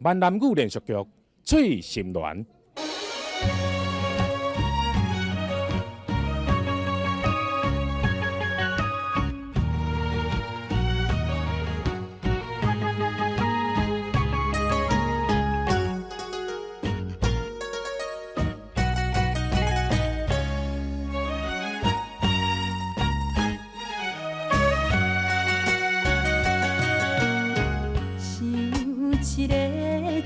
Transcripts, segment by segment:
闽南语连续剧《翠心鸾》。一个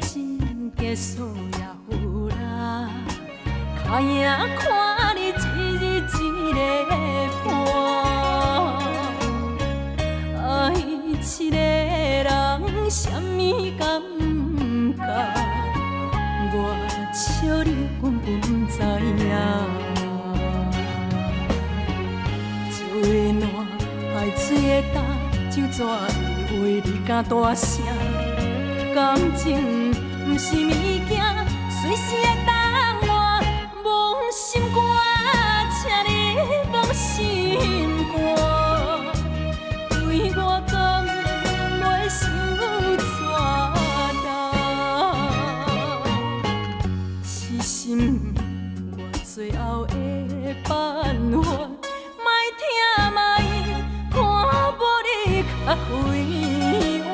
真结束也有啦，脚影看你一日一个伴，爱一个人什么感觉？我笑你根本不知影。石的烂，海水的干，酒泉的话你敢大声？感情不是物件，随时会当换。忘心肝，请你忘心肝，对我敢袂想怎样？是心我最后的办法，莫听莫看无你较快活。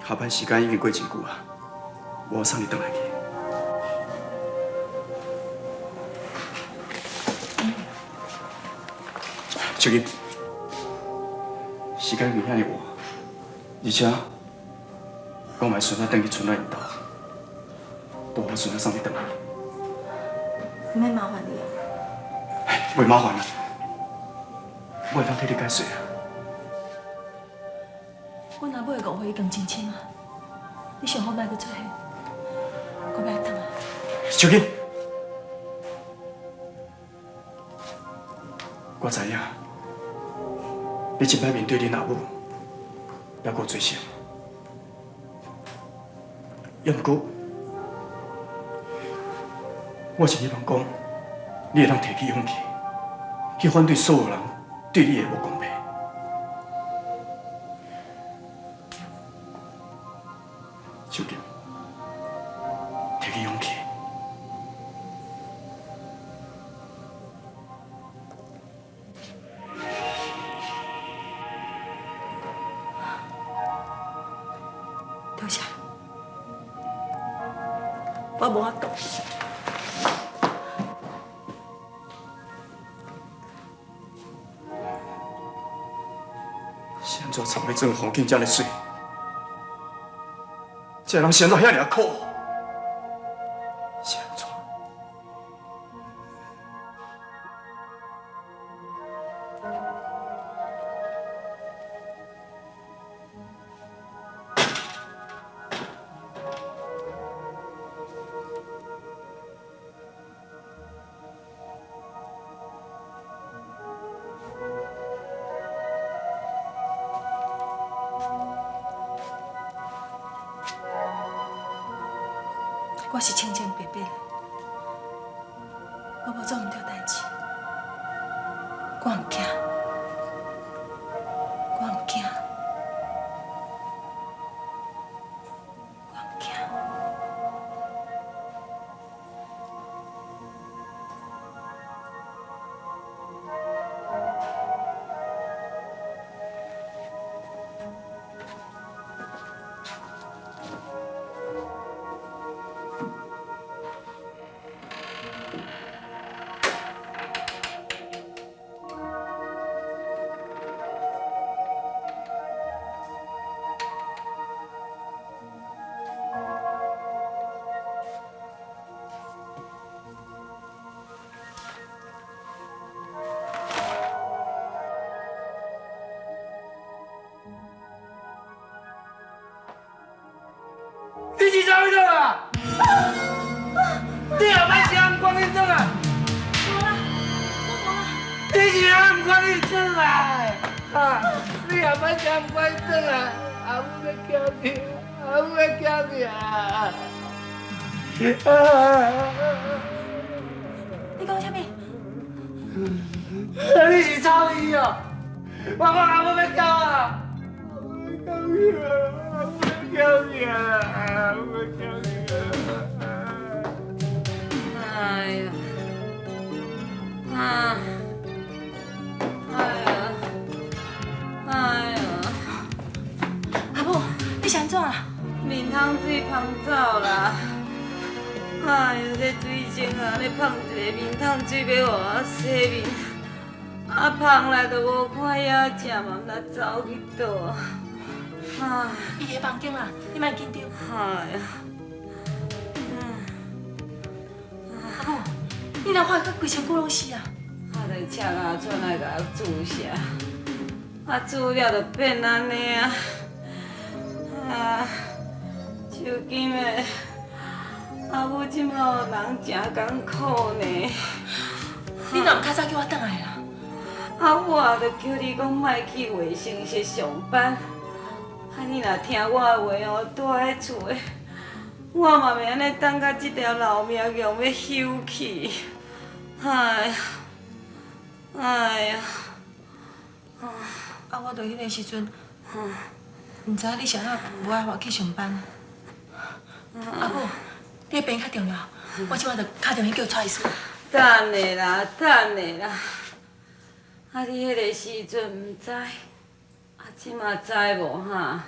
下班时间已经过真久啊，我送你回来去。小金，时间未遐尼晚，而且我买孙仔回去村仔因兜，都我孙仔送你回来。唔免麻烦你啊。袂麻烦啦，我会当替你解释啊。阮阿母的误会已经真深啊，你上好莫阁出现，我要回来。小金，我知影，你即摆面对恁阿母，还阁做啥？也毋过，我是希望讲，你会当提起勇气，去反对所有人对你的不公平。小金，提起勇气。多谢，我无法度。是安怎插要做风景这么水？这人是安怎遐尔苦？是安怎？我是清清白白的，我无做毋对代志，我毋惊，我毋惊，我毋惊。你是啥物种啊？你后摆是暗光运动啊？无啦，我无啦。你是暗光运动啊？啊，你也莫惊，莫转来，阿母要叫你，阿母要叫你啊！你讲啥物？你是草鱼哦！我讲阿母要叫啊！阿母要叫你啊！阿母要叫你啊！阿母要叫你啊！哎呀，啊，哎呀，哎呀，阿母，你是安怎啊？面汤水芳走啦！哎呦，这水晶啊，你芳一个面汤水要互我洗面，啊芳来都无看野食嘛，毋知走去倒啊！哎，伊个房间啦，你莫紧张。哎呀，阿母，你若发觉规身躯拢是啊？啊，就请阿春来甲我注射，啊注了就变安尼啊！啊，手筋的，阿母即马人真艰苦呢。你若毋较早叫我转来啦。啊，我就叫你讲莫去卫生室上班。啊，你若听我的话哦，待喺厝的，我嘛袂安尼等到这条老命用要休去。哎呀，哎呀，啊，我着迄个时阵，毋知你是安怎无爱我去上班。阿母，你的病较重要，我即摆着打电话叫蔡医师。等下啦，等下啦。啊，你迄个时阵毋知，啊，即马知无哈？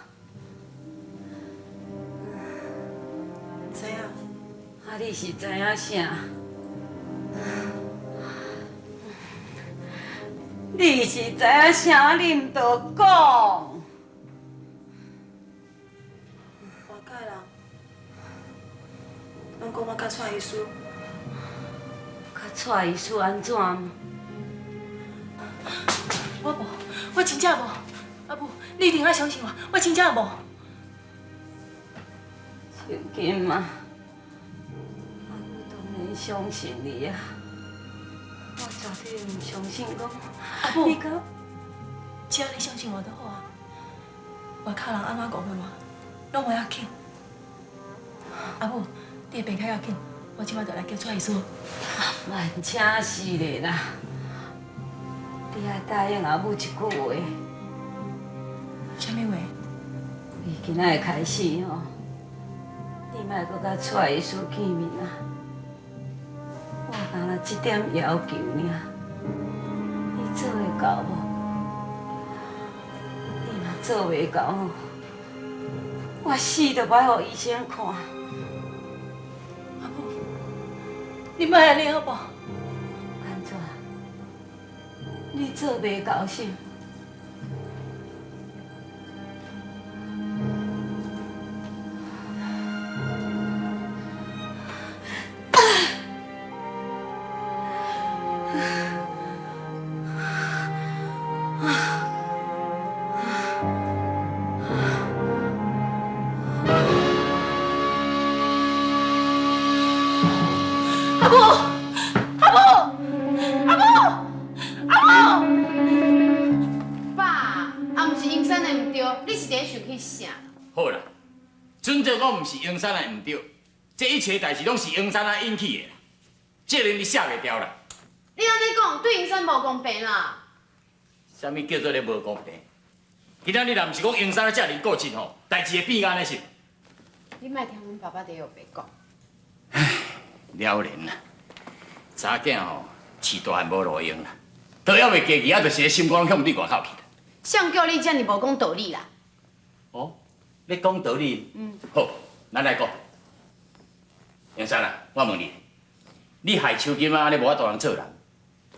知影。啊，你是知影啥？你是知影啥？你毋着讲。外界人拢讲我甲蔡医师，甲蔡医师安怎？我无，我真正无。阿母，你一定要相信我，我真正无。手筋嘛，阿母当然相信你啊。我绝对毋相信讲阿母你讲。只要你相信我就好啊。外口人安怎误会我，拢袂要紧。阿母，你的病较要紧，我即摆就来叫蔡医师。万请是咧啦，你爱答应阿母一句话，啥物话？伊今仔会开始吼，你莫搁甲蔡医师见面啊！我干那一点要求尔，你做会到无？你若做袂到吼，我死都歹互医生看。阿母，你莫安尼好无？安怎？你做袂到是？阿母，阿母，阿母，阿母！爸，啊，毋是英山的毋对，你是伫想去啥？好啦，准做我毋是英山的毋对，这一切代志拢是英山啊引起的，这人你写袂掉啦。你安尼讲，对英山无公平啦。啥物叫做咧无公平？今仔日若毋是讲英山啊遮尔固执吼，代志会变安尼是？你莫听阮爸爸伫后白讲。了然啦，查囝吼饲大汉无路用啦，倒还袂家己，啊，就是心肝向对外口去啦。谁叫你遮尔无讲道理啦？哦，你讲道理？好，咱来讲。英山啊，我问你，你害秋金啊，安尼无法度通做人，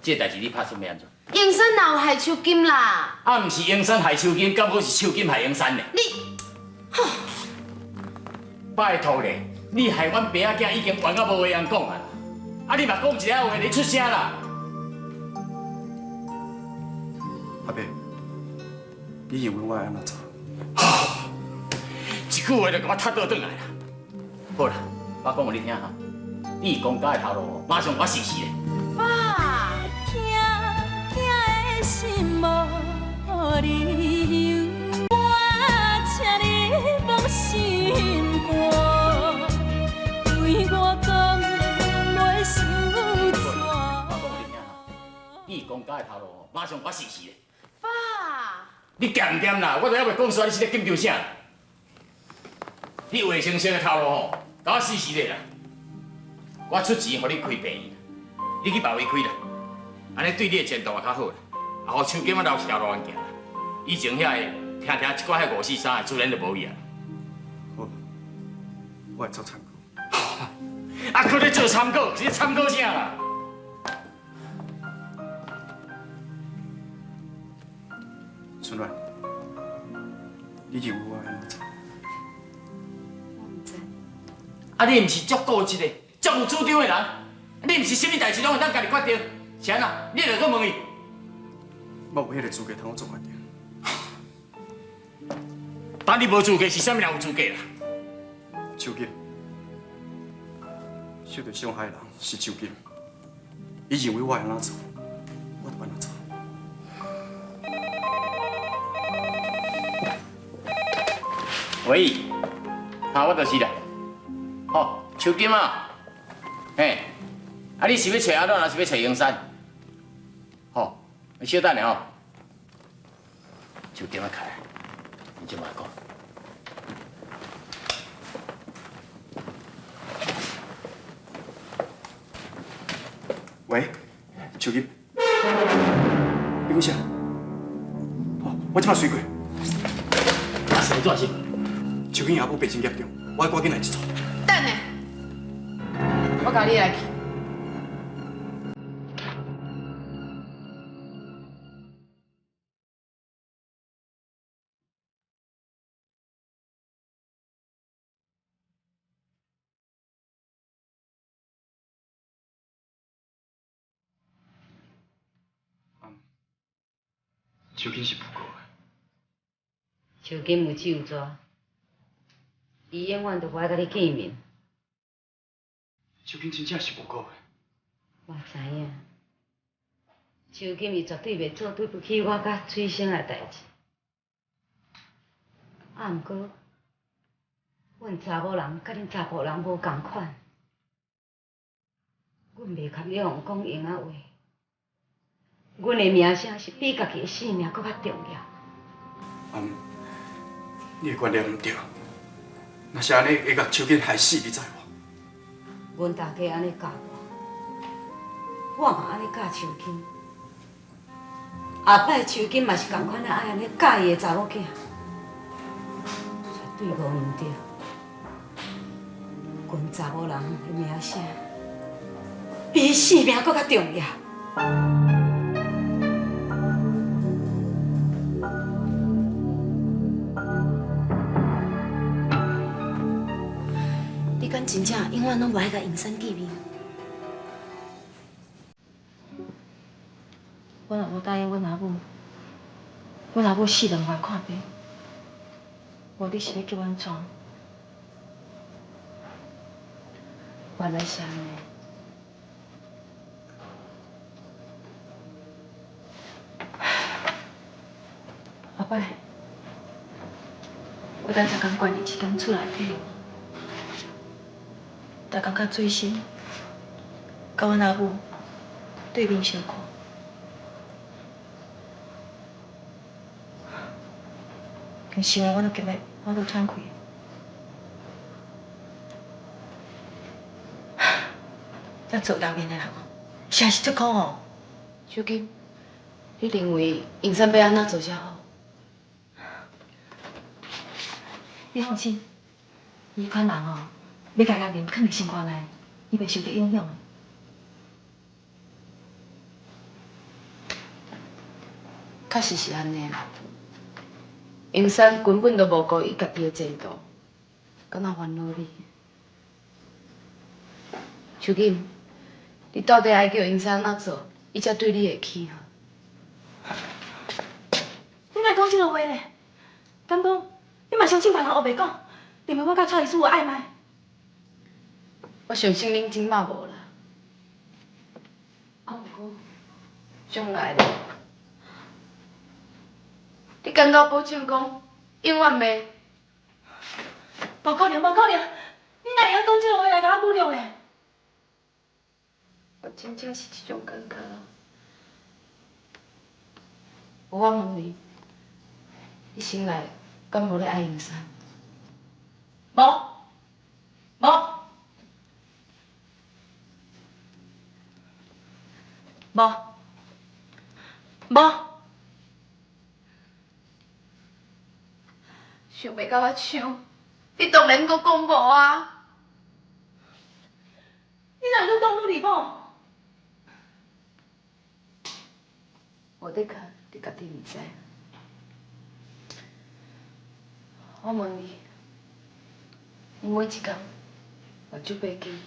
这代志你拍算要安怎？英山哪有害秋金啦？啊，毋是英山害秋金，敢过是秋金害英山呢？你，拜托咧，你害阮爸仔囝已经冤到无话通讲啊！啊，你嘛讲一下话，你出声啦！阿伯，你认为我会安怎做？一句话就甲我踢倒转来啦！好啦，我讲互你听哈，你公家的头路，马上我试试咧。爸，听的心无你有，我请你放心肝，对我讲袂受罪。你讲假的头路吼，马上我试试咧。爸，你掂唔掂啦？我都还袂讲煞，你是咧紧张啥？你卫生性的头路吼，甲我试试咧啦。我出钱互你开病院，你去别位开啦。安尼对你的前途也较好啦。啊，互手机仔留一条路行啦。以前遐个听一寡遐543的，自然就无去啊。好，我会做参考。啊，搁咧做参考，是咧参考啥啦？春兰，你认为我会安怎做？我唔知。啊，你毋是足固执的、足有主张的人，你毋是啥物代志拢会当家己决定，是安那？你著去问伊。我有迄个资格通我做决定。但你无资格，是啥物人有资格啦？手金，受到伤害的人是手金，伊认为我会安怎做，我就安怎做。喂，啊，我就是啦。好，手金啊，嘿，啊，你是要找阿乐，还是要找永山？好，你稍等下吼。手金啊开，你就来讲。喂，手金，你讲啥？哦，我即马随过。啊，是做啥？手金阿母病情严重，我要赶紧来一撮。等下，我甲你来去。手金是不过的。手金有手纸，伊永远都不爱甲你见面。手金真正是不过的。我知影，手金伊绝对袂做对不起我甲翠生的代志。啊，毋过，阮查某人甲恁查甫人无共款，阮袂甲你用讲闲仔话。阮的名声是比家己的性命搁较重要。你的观念唔对，若是安尼会甲手金害死，你知无？阮大家安尼教我嘛安尼教手金。后摆手金嘛是共款爱安尼教伊的查某囝，绝对无毋对。阮查某人的名声比伊性命搁较重要。你敢真正永远拢无爱甲永山见面？我若无答应阮阿母，阮阿母死都毋愿看病。无你是要叫阮怎？原来是安尼。后摆，我等下工关伫一间厝内底，逐工较做心，甲阮阿母对面相看。更希望我都今日我都喘气。咱做人面的人哦，实在是足苦哦。小金，你认为永山要安怎做才好？你放心，伊款人哦，要甲人肯定生活内，伊袂受到影响的。确实是安尼啦。永山根本都无顾伊家己的前途，敢若烦恼你。手金，你到底爱叫永山安怎做，伊才对你会起好？你哪讲这个话呢？敢讲你嘛相信别人黑白讲，认为我甲蔡医师有暧昧？我相信恁真嘛无啦。啊，不过，将来咧，你敢甲我保证讲，永远袂？无可能，无可能！你哪会晓讲这种话来甲我侮辱的？我真正是这种感觉。我问你，你心内敢无咧爱永山？无，无。无，无，想要甲我抢，你当然搁讲无啊！你哪愈讲愈离谱？我得看，你家己毋知。我问你，你每一工目睭闭紧，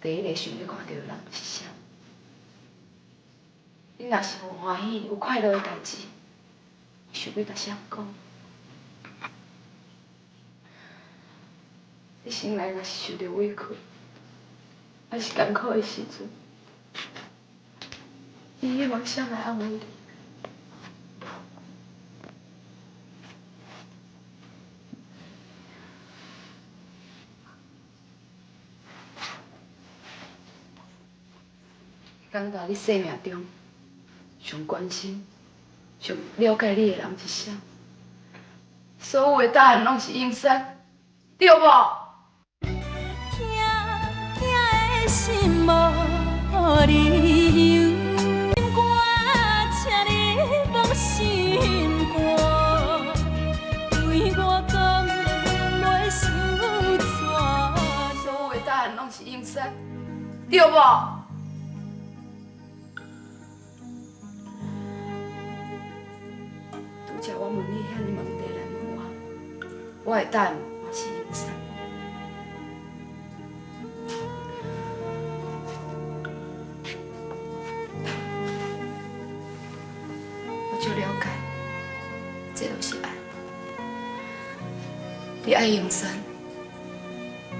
第一个想要看到的人是啥？你若是有欢喜、有快乐的代志，想要甲谁讲？你心内若是受着委屈，还是艰苦的时阵，你希望谁来安慰你？感觉你生命中上关心、上了解你的人是啥？所有的答案拢是永山，对无？痛痛的心无理由，我请你放心肝，对我敢袂受怎？所有的答案拢是永山，对无？拄则我问你遐尼问题来问我的答案嘛是永山。我就了解，这就是爱。你爱永山，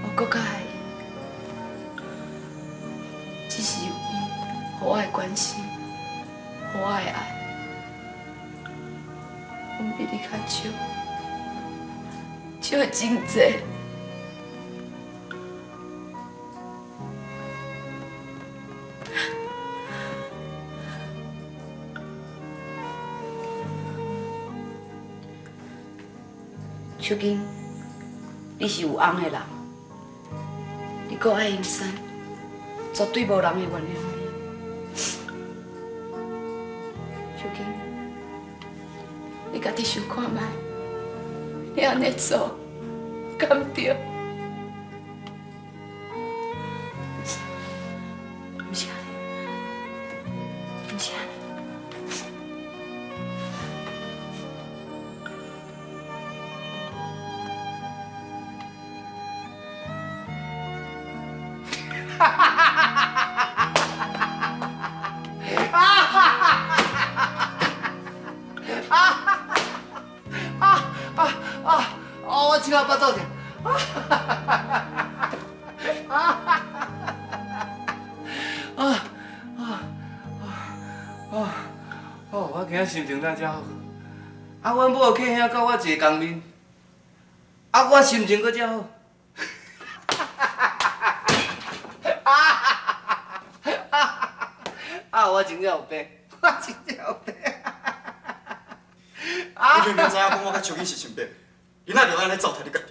我更较爱伊。只是有伊，互我的关心，互我的爱，阮比你较少，少真济。秋瑾，你是有翁的人，你搁爱永山，绝对无人会原谅你。秋瑾，你家己想看卖，你安尼做，敢对？不是安尼，不是安尼。我手啊巴肚疼。我今仔心情哪遮好？阮某客兄甲我坐共面，我心情搁遮好。我真正有病，我真正有病。你明明知影讲我甲秋瑾是生病，你哪着安尼糟蹋你家己？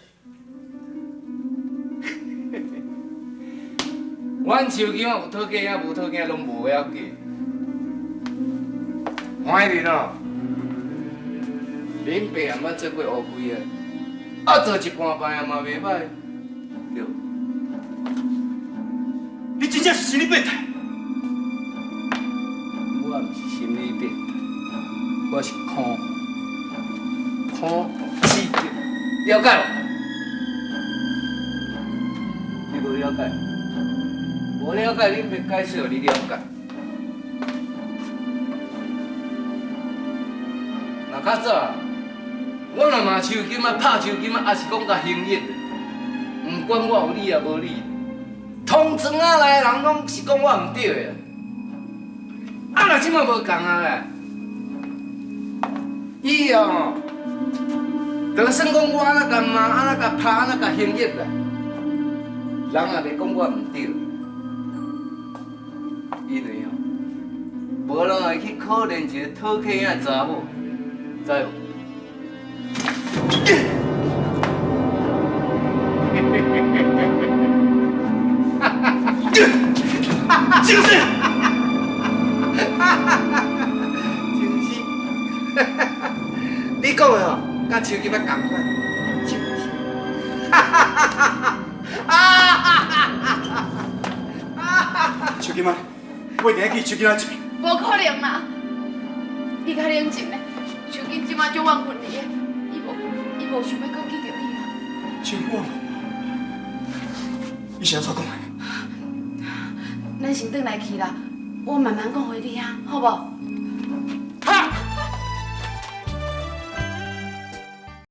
阮秋瑾有讨嫁也无讨嫁，拢无要紧。欢喜哦，恁爸也捌做过乌龟啊，做一半饭也嘛袂歹，对。你真正是心理变态！我毋是心理变态，我是空气的，了解无？你无了解？无了解，恁别解释，互你了解。若较早，我若骂手金啊、拍手金啊，也是讲甲行义的，毋管我有理也无理，通庄仔来的人拢是讲我毋对的。若即马无共啊咧，伊哦，就算讲我安那甲骂、安那甲拍、安那甲行业啦，人也袂讲我毋对，因为无人会去可怜一个讨客仔查某，知无？就是，就是，你讲的吼，甲手机仔共款，就是，手机仔，我一定要记手机仔一面。无可能啦！你较冷静咧，手机即马足冤魂你的，伊无想要搁记着你啊。手机我，伊是安怎讲的？咱先转来去啦，我慢慢讲回你啊，好无？